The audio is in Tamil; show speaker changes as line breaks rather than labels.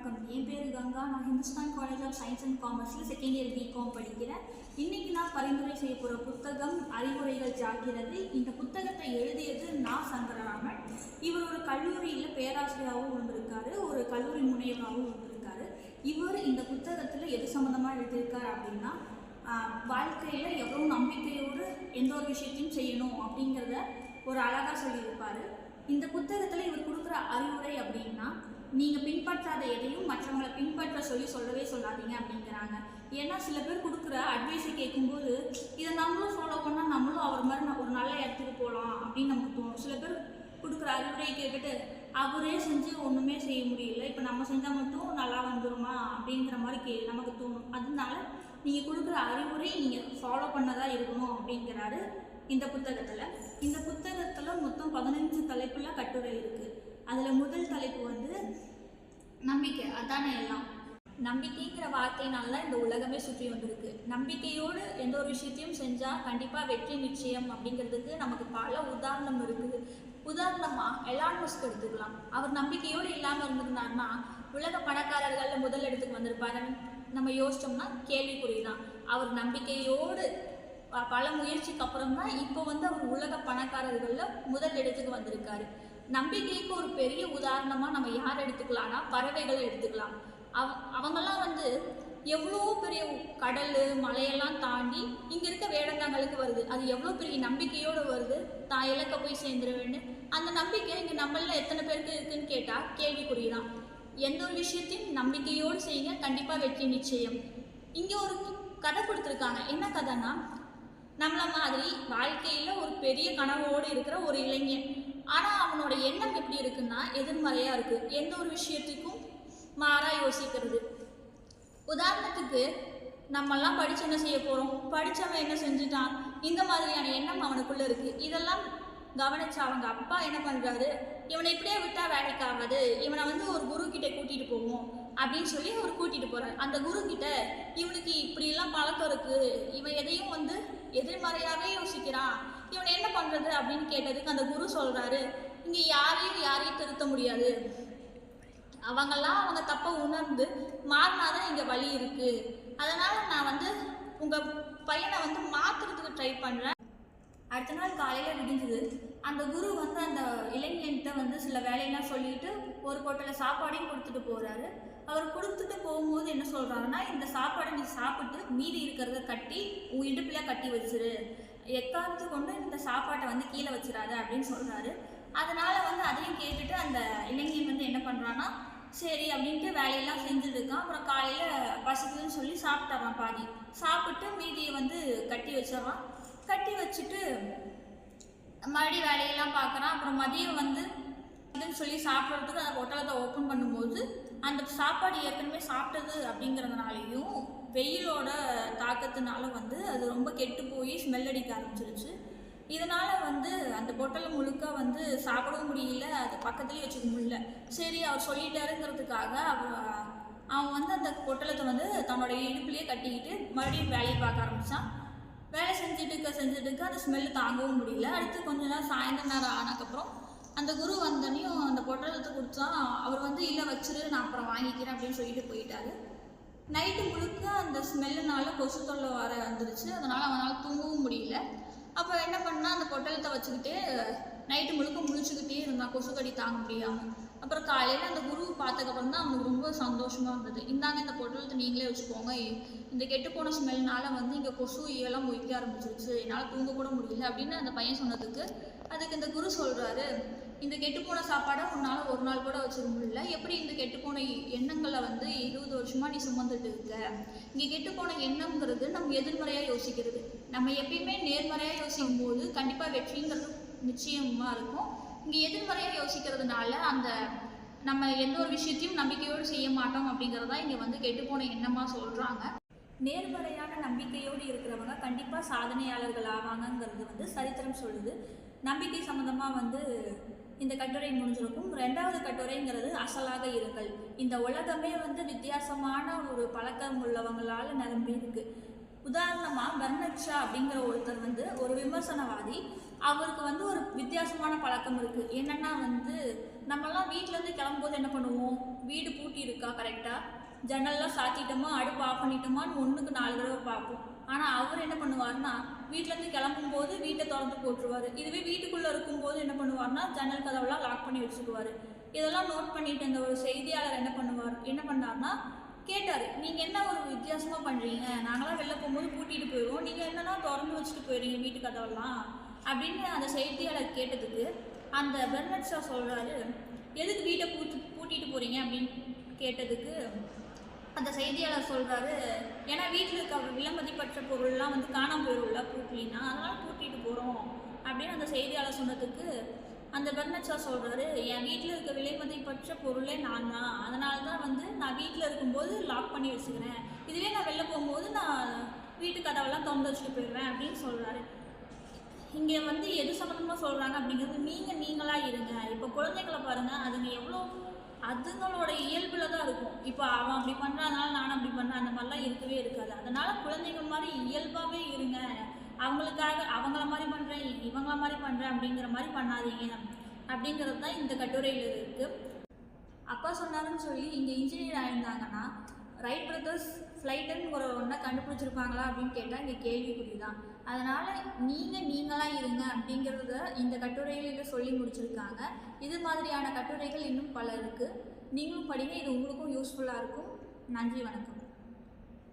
வணக்கம். என் பேர் கங்கா. நான் Hindustan college of science and காமர்ஸில் செகண்ட் இயர் பிகாம் படிக்கிறேன். இன்றைக்கி நான் பரிந்துரை செய்ய போகிற புத்தகம் அறிவுரைகள் ஜாக்கிறது. இந்த புத்தகத்தை எழுதியது நான் சங்கரராமன். இவர் ஒரு கல்லூரியில் பேராசிரியராகவும் இருந்திருக்காரு, ஒரு கல்லூரி முனைவராகவும் இருந்திருக்காரு. இவர் இந்த புத்தகத்தில் எது சம்மந்தமாக எழுதியிருக்கார் அப்படின்னா, வாழ்க்கையில் எவ்வளோ நம்பிக்கையோடு எந்த ஒரு விஷயத்தையும் செய்யணும் அப்படிங்கிறத ஒரு அழகாக சொல்லியிருப்பார். இந்த புத்தகத்தில் இவர் கொடுக்குற அறிவுரை அப்படின்னா, நீங்கள் பின்பற்றாத எதையும் மற்றவங்களை பின்பற்ற சொல்லவே சொல்லாதீங்க அப்படிங்கிறாங்க. ஏன்னா சில பேர் கொடுக்குற அட்வைஸை கேட்கும்போது இதை நம்மளும் ஃபாலோ பண்ணால் நம்மளும் அவர் மாதிரி ஒரு நல்ல இடத்துக்கு போகலாம் அப்படின்னு நமக்கு தோணும். சில பேர் கொடுக்குற அறிவுரையை கேட்டுட்டு அவரே செஞ்சு ஒன்றுமே செய்ய முடியல, இப்போ நம்ம செஞ்சால் மட்டும் நல்லா வந்துடுமா அப்படிங்கிற மாதிரி நமக்கு தோணும். அதனால நீங்கள் கொடுக்குற அறிவுரை நீங்கள் ஃபாலோ பண்ணதாக இருக்கணும் அப்படிங்கிறாரு இந்த புத்தகத்தில் மொத்தம் 15 தலைப்பில் கட்டுரை இருக்குது. அதில் முதல் தலைப்பு வந்து நம்பிக்கை. அதானே எல்லாம். நம்பிக்கைங்கிற வார்த்தையினால தான் இந்த உலகமே சுற்றி வந்திருக்கு. நம்பிக்கையோடு எந்த ஒரு விஷயத்தையும் செஞ்சால் கண்டிப்பாக வெற்றி நிச்சயம் அப்படிங்கிறதுக்கு நமக்கு பல உதாரணம் இருக்குது. உதாரணமாக எலான் மஸ்க் எடுத்துக்கலாம். அவர் நம்பிக்கையோடு இல்லாமல் இருந்திருந்தாருன்னா உலக பணக்காரர்களில் முதல் இடத்துக்கு வந்திருப்பாரு நம்ம யோசிச்சோம்னா கேள்விக்குறிதான். அவர் நம்பிக்கையோடு பல முயற்சிக்கு அப்புறம் தான் இப்போ வந்து அவர் உலக பணக்காரர்களில் முதல் இடத்துக்கு வந்திருக்காரு. நம்பிக்கைக்கு ஒரு பெரிய உதாரணமாக நம்ம யார் எடுத்துக்கலாம்னா பறவைகளை எடுத்துக்கலாம். அவங்கெல்லாம் வந்து எவ்வளோ பெரிய கடல் மலையெல்லாம் தாண்டி இங்கே இருக்க வேடந்தாங்களுக்கு வருது. அது எவ்வளோ பெரிய நம்பிக்கையோடு வருது, தான் இலக்க போய் சேர்ந்துருவேன்னு. அந்த நம்பிக்கை இங்கே நம்மள எத்தனை பேருக்கு இருக்குன்னு கேட்டால் கேள்விக்குறிதான். எந்த ஒரு விஷயத்தையும் நம்பிக்கையோடு செய்யுங்க, கண்டிப்பாக வெற்றி நிச்சயம். இங்கே ஒரு கதை கொடுத்துருக்காங்க. என்ன கதைன்னா, நம்மள மாதிரி வாழ்க்கையில் ஒரு பெரிய கனவோடு இருக்கிற ஒரு இளைஞன். ஆனால் அவனோட எண்ணம் எப்படி இருக்குன்னா எதிர்மறையாக இருக்குது. எந்த ஒரு விஷயத்துக்கும் மாறாக யோசிக்கிறது. உதாரணத்துக்கு நம்மெல்லாம் படித்து என்ன செய்ய போகிறோம், படித்தவன் என்ன செஞ்சுட்டான், இந்த மாதிரியான எண்ணம் அவனுக்குள்ளே இருக்குது. இதெல்லாம் கவனிச்சு அவங்க அப்பா என்ன பண்ணுறாரு, இவனை இப்படியே விட்டால் வேலைக்கு ஆகாது, இவனை வந்து ஒரு குரு கிட்டே கூட்டிகிட்டு போவோம் அப்படின்னு சொல்லி அவர் கூட்டிகிட்டு போகிறார். அந்த குரு கிட்ட இவனுக்கு இப்படிலாம் பழக்கம் இருக்குது, இவன் எதையும் வந்து எதிர்மறையாகவே யோசிக்கிறான், இவனை என்ன பண்ணுறது அப்படின்னு கேட்டதுக்கு அந்த குரு சொல்கிறாரு, இங்கே யாரையும் திருத்த முடியாது, அவங்க தப்பை உணர்ந்து மாறினாதான் இங்கே வழி இருக்குது. அதனால் நான் வந்து உங்கள் பையனை வந்து மாற்றுறதுக்கு ட்ரை பண்ணுறேன். அடுத்த நாள் காலையில் விடிஞ்சது. அந்த குரு வந்து அந்த இளைஞன்கிட்ட வந்து சில வேலையெல்லாம் சொல்லிட்டு ஒரு பொட்டலை சாப்பாடையும் கொடுத்துட்டு போகிறாரு. அவர் கொடுத்துட்டு போகும்போது என்ன சொல்கிறாருன்னா, இந்த சாப்பாடை நீ சாப்பிட்டு மீதி இருக்கிறத கட்டி உன் இடுப்பில் கட்டி வச்சிரு, எக்காரணத்து கொண்டு இந்த சாப்பாட்டை வந்து கீழே வச்சிடாத அப்படின்னு சொல்கிறாரு. அதனால் வந்து அதையும் கேட்டுட்டு அந்த இளைஞன் வந்து என்ன பண்ணுறான்னா, சரி அப்படின்ட்டு வேலையெல்லாம் செஞ்சுருக்கான். அப்புறம் காலையில் பசிக்குதுன்னு சொல்லி சாப்பிட்டாரான். பாதி சாப்பிட்டு மீதியை வந்து கட்டி வச்சிடறான். கட்டி வச்சுட்டு மறுபடியும் வேலையெல்லாம் பார்க்குறான். அப்புறம் மதியம் வந்து இதுன்னு சொல்லி சாப்பிட்றதுக்கு அந்த பொட்டலத்தை ஓப்பன் பண்ணும்போது அந்த சாப்பாடு ஏற்கனவே சாப்பிட்டது அப்படிங்கிறதுனாலையும் வெயிலோட தாக்கத்தினால வந்து அது ரொம்ப கெட்டு போய் ஸ்மெல் அடிக்க ஆரம்பிச்சிருச்சு. இதனால் வந்து அந்த பொட்டலை முழுக்க வந்து சாப்பிடவும் முடியல, அது பக்கத்துலேயே வச்சுக்க முடியல. சரி அவர் சொல்லிட்டாருங்கிறதுக்காக அவன் வந்து அந்த பொட்டலத்தை வந்து தன்னோட இடுப்புலேயே கட்டிக்கிட்டு மறுபடியும் வேலையை பார்க்க ஆரம்பித்தான். வேலை செஞ்சுட்டு அந்த ஸ்மெல்லு தாங்கவும் முடியல. அடுத்து கொஞ்ச நேரம் சாயந்தரம் நேரம் ஆனதுக்கப்புறம் அந்த குரு வந்தனையும் அந்த பொட்டலத்தை கொடுத்தா அவர் வந்து இல்லை வச்சிரு, நான் அப்புறம் வாங்கிக்கிறேன் அப்படின்னு சொல்லிட்டு போயிட்டாரு. நைட்டு முழுக்க அந்த ஸ்மெல்லுனால கொசு தொல்லை வர வந்துருச்சு. அதனால் அவனால் தூங்கவும் முடியல. அப்போ என்ன பண்ணால் அந்த பொட்டலத்தை வச்சுக்கிட்டு நைட்டு முழுக்க முழிச்சுக்கிட்டே இருந்தான், கொசு கடி தாங்க முடியாமல். அப்புறம் காலையில் அந்த குரு பார்த்ததுக்கப்புறம் தான் அவனுக்கு ரொம்ப சந்தோஷமாக இருந்தது. இந்தாங்க இந்த பொட்டலத்தை நீங்களே வச்சுக்கோங்க, இந்த கெட்டுப்போன ஸ்மெல்னால வந்து இங்கே கொசு ஈயெல்லாம் மொய்க்க ஆரம்பிச்சிருச்சு, என்னால் தூங்க கூட முடியல அப்படின்னு அந்த பையன் சொன்னதுக்கு அதுக்கு இந்த குரு சொல்கிறாரு, இந்த கெட்டுப்போன சாப்பாடை உன்னால் ஒரு நாள் கூட வச்சுக்க முடியல, எப்படி இந்த கெட்டுப்போன எண்ணங்களை வந்து 20 வருஷமாக நீ சுமந்துட்டு இருக்க. இங்கே கெட்டுப்போன எண்ணங்கிறது நம்ம எதிர்மறையாக யோசிக்கிறது. நம்ம எப்பயுமே நேர்மறையாக யோசிக்கும் போது கண்டிப்பாக வெற்றிங்கிறது நிச்சயமாக இருக்கும். இங்கே எதிர்மறையாக யோசிக்கிறதுனால அந்த நம்ம எந்த ஒரு விஷயத்தையும் நம்பிக்கையோடு செய்ய மாட்டோம் அப்படிங்கிறதா இங்கே வந்து கெட்டுப்போன எண்ணமாக சொல்கிறாங்க. நேர்மறையான நம்பிக்கையோடு இருக்கிறவங்க கண்டிப்பாக சாதனையாளர்கள் ஆவாங்கங்கிறது வந்து சரித்திரம் சொல்லுது. நம்பிக்கை சம்மந்தமாக வந்து இந்த கட்டுரை முடிஞ்சிருக்கும். 2வது கட்டுரைங்கிறது அசலாக இருங்கள். இந்த உலகமே வந்து வித்தியாசமான ஒரு பழக்கம் உள்ளவங்களால் நிரம்பி இருக்கு. உதாரணமாக பெர்னார்ட் ஷா அப்படிங்கிற ஒருத்தர் வந்து ஒரு விமர்சனவாதி. அவருக்கு வந்து ஒரு வித்தியாசமான பழக்கம் இருக்குது. என்னென்னா வந்து நம்மலாம் வீட்டிலேருந்து கிளம்பும்போது என்ன பண்ணுவோம், வீடு பூட்டி இருக்கா கரெக்டாக, ஜன்னல்லாம் சாத்திட்டோமா, அடுப்பு ஆஃப் பண்ணிட்டோமான்னு 1க்கு 4 தடவை பார்ப்போம். ஆனால் அவர் என்ன பண்ணுவார்னா, வீட்டிலேருந்து கிளம்பும்போது வீட்டை திறந்து போட்டுருவார். இதுவே வீட்டுக்குள்ளே இருக்கும்போது என்ன பண்ணுவார்னா, ஜன்னல் கதவெல்லாம் லாக் பண்ணி வச்சுக்குவார். இதெல்லாம் நோட் பண்ணிட்டு இந்த ஒரு செய்தியாளர் என்ன பண்ணார்னா கேட்டார், நீங்கள் என்ன ஒரு வித்தியாசமாக பண்ணுறீங்க, நாங்களாம் வெளில போகும்போது பூட்டிட்டு போயிடுவோம், நீங்கள் என்னன்னா திறந்து வச்சுட்டு போயிடுறீங்க வீட்டு கதவெல்லாம் அப்படின்னு அந்த செய்தியாளர் கேட்டதுக்கு அந்த பெர்னட் ஷா சொல்கிறாரு, எதுக்கு வீட்டை பூட்டிட்டு போகிறீங்க அப்படின்னு கேட்டதுக்கு அந்த செய்தியாளர் சொல்கிறாரு, ஏன்னா வீட்டில் இருக்க விலைமதிப்பற்ற பொருள்லாம் வந்து காணாமல் போயிடும்ல பூட்டலின்னா, அதனால் பூட்டிட்டு போகிறோம் அப்படின்னு அந்த செய்தியாளர் சொன்னதுக்கு அந்த பெர்னட் ஷா சொல்கிறாரு, என் வீட்டில் இருக்க விலைமதிப்பற்ற பொருளே நான் தான், அதனால தான் வந்து நான் வீட்டில் இருக்கும்போது லாக் பண்ணி வச்சுக்கிறேன், இதுவே நான் வெளில போகும்போது நான் வீட்டு கதவெல்லாம் திறந்து வச்சுட்டு போயிடுவேன் அப்படின்னு சொல்கிறாரு. இங்கே வந்து எது சம்மந்தமாக சொல்கிறாங்க அப்படிங்கிறது நீங்களாக இருங்க. இப்போ குழந்தைங்களை பாருங்கள், அதுங்க எவ்வளோ அதுங்களோட இயல்பில் தான் இருக்கும். இப்போ அவன் அப்படி பண்ணுறதுனால நானும் அப்படி பண்ணுறேன் அந்த மாதிரிலாம் இருக்கவே இருக்காது. அதனால் குழந்தைகள் மாதிரி இயல்பாகவே இருங்க. அவங்களுக்காக அவங்கள மாதிரி பண்ணுறேன் இவங்கள மாதிரி பண்ணுறேன் அப்படிங்கிற மாதிரி பண்ணாதீங்க அப்படிங்கிறது தான் இந்த கட்டுரையில் இருக்குது. அப்பா சொன்னாருன்னு சொல்லி இங்கே இன்ஜினியர் ஆயிருந்தாங்கன்னா ரைட் பிரதர்ஸ் ஃப்ளைட்டுங்கிற ஒன்றை கண்டுபிடிச்சிருப்பாங்களா அப்படின்னு கேட்டால் இங்கே கேள்விக்குறி தான். அதனால் நீங்களாக இருங்க அப்படிங்கிறத இந்த கட்டுரையில் சொல்லி முடிச்சிருக்காங்க. இது மாதிரியான கட்டுரைகள் இன்னும் பல இருக்குது. நீங்களும் படிங்க, இது உங்களுக்கும் யூஸ்ஃபுல்லாக இருக்கும். நன்றி, வணக்கம்.